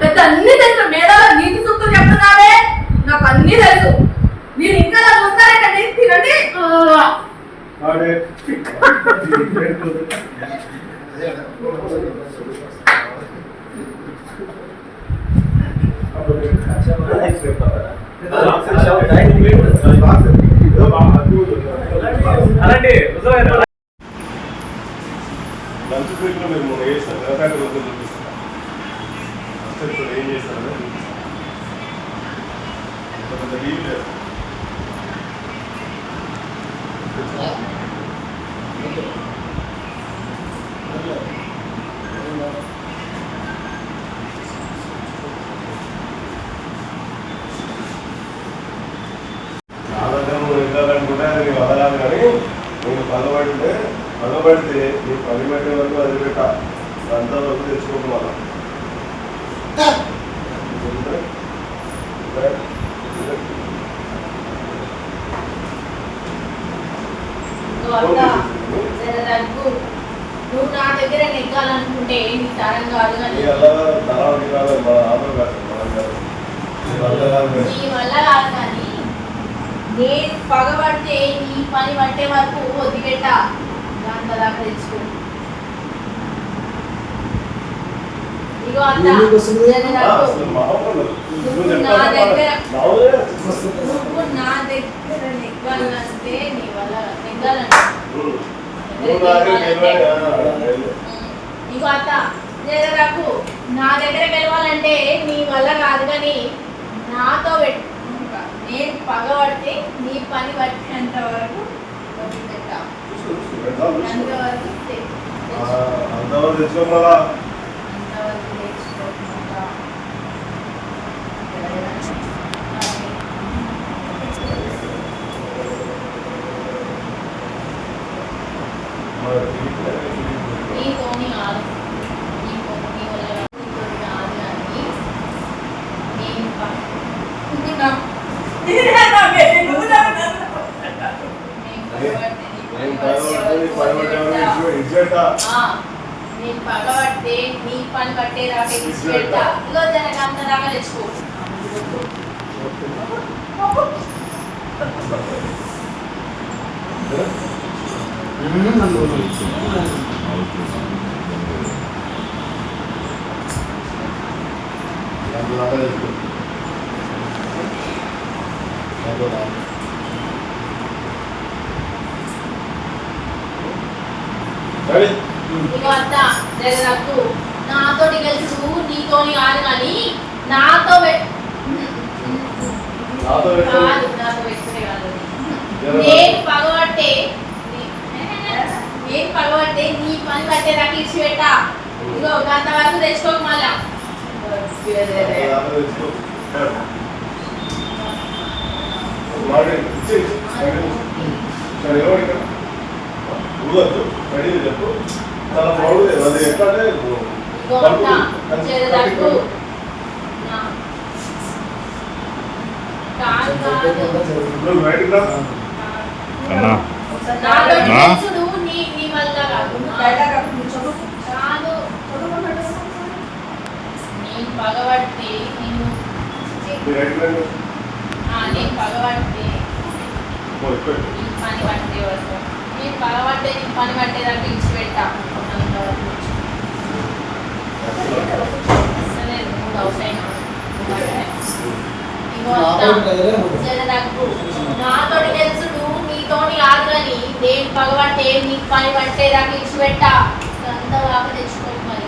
పెద్ద అన్ని తెలుసు మేడాల నీతి సూక్తులు చెప్తున్నావే, నాకు అన్ని తెలుసు. మీరు ఇంకా చూస్తారేంటండి, తినండి. లంచ్ బ్రేక్లో మీరు మొన్న చేస్తారు కదా, ఫ్యాక్టరీ చూపిస్తాను అసలు ఏం చేస్తారని పెద్ద లీవ్ లేదు. నా దగ్గర నువ్వు వెళ్ళాలనుకుంటే అది నీకు వదలాలి, కానీ నేను పగబడితే నీ పని పెట్టే వరకు అది పెట్ట అంతా వరకు తెచ్చుకోవడం వల్ల నువ్వు నా దగ్గర నెగ్గాలనుకుంటే నీ తరం కాదు, నీ వల్ల కాదు. కానీ నేను పగబడితే నీ పని పట్టే వరకు వదిలిపెట్ట దాంతో దాకా తెచ్చుకో. ఇగో అంత నువ్వు నా దగ్గర నెగ్గాలంటే నీ వల్ల నెగ్గాలంటే ఇగో అత్త నాకు నా దగ్గర గెలవాలంటే నీ వల్ల కాదు, కానీ నాతో నేను పగబడితే నీ పని పట్టేంత వరకు అంతవరకు తెచ్చుకోవాలా. నీతోని కాదు, నీ వల్ల నీతోని కాదు, కానీ నేను పగబడితే నీ పని పట్టేదాకా ఇచ్చి పెడతా. ఇగో జనకంత దాకా తెచ్చుకో. ఇగో అత్త జగరకు నాతోటి గెలుచు నీతోని కాదు, కానీ నాతో పెట్టుకునే కాదు. నేను పగబట్టే నీ పని పట్టేదాకా ఇచ్చి పెట్టా. ఇగో గంట వరకు తెచ్చుకోక మళ్ళా చెప్పు. చాలా బాగుంది అది. ఎట్లంటే నీ వల్ల కాదు, నేను పగబడితే నేను పగబడితే నీ పని పట్టే వరకు నేను పగబడితే నీ పని పట్టేదాకా ఇచ్చి పెట్టా. నాతోటి తెలుసుడు నీతోని కాదు, కానీ నేను పగబట్టే నీ పని పట్టేదాకా ఇచ్చి పెట్టా. అంత దాకా తెచ్చుకోవాలి మరి.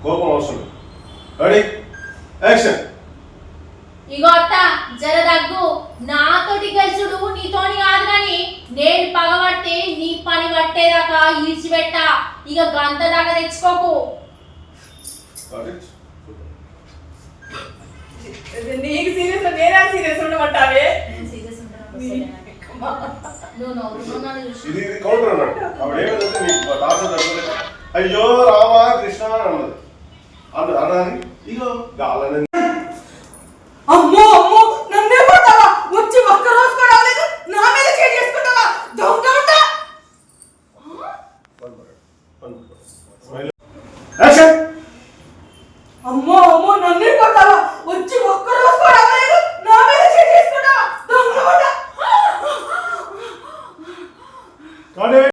కోపం అవసరం. Ready action. ఇగో అత్త జర దగ్గు. నాతోటి గెలుచుడు నీతోని కాదు, కానీ నేను పగబట్టే నీ పని పట్టేదాకా ఈడ్చిపెట్టా. ఇక గంట దాకా తెచ్చుకోకు. నీకు సీరియస్, నేనే సీరియస్ ఉండమంటావే. సీరియస్ ఉంటాను. నువ్వు నవ్వుతున్నాను చూసి ఇది కౌంటర్ అన్నట్టు ఆవిడ ఏమైందంటే నీకు టార్చర్ తగ్గలేదు అయ్యో రామా కృష్ణ అని అన్నది అన్నది ఇగో గాలని అమ్మో అమ్మో నన్నే కొడతావా వచ్చి ఒక్క రోజు కూడా అవ్వలేదు నా మీద చేయి చేసుకుంటావా దొంగ అమ్మో అమ్మో నన్నే కొడతావా వచ్చి ఒక్క రోజు కూడా అవ్వలేదు నా మీద చేయి చేసుకుంటావా దొంగ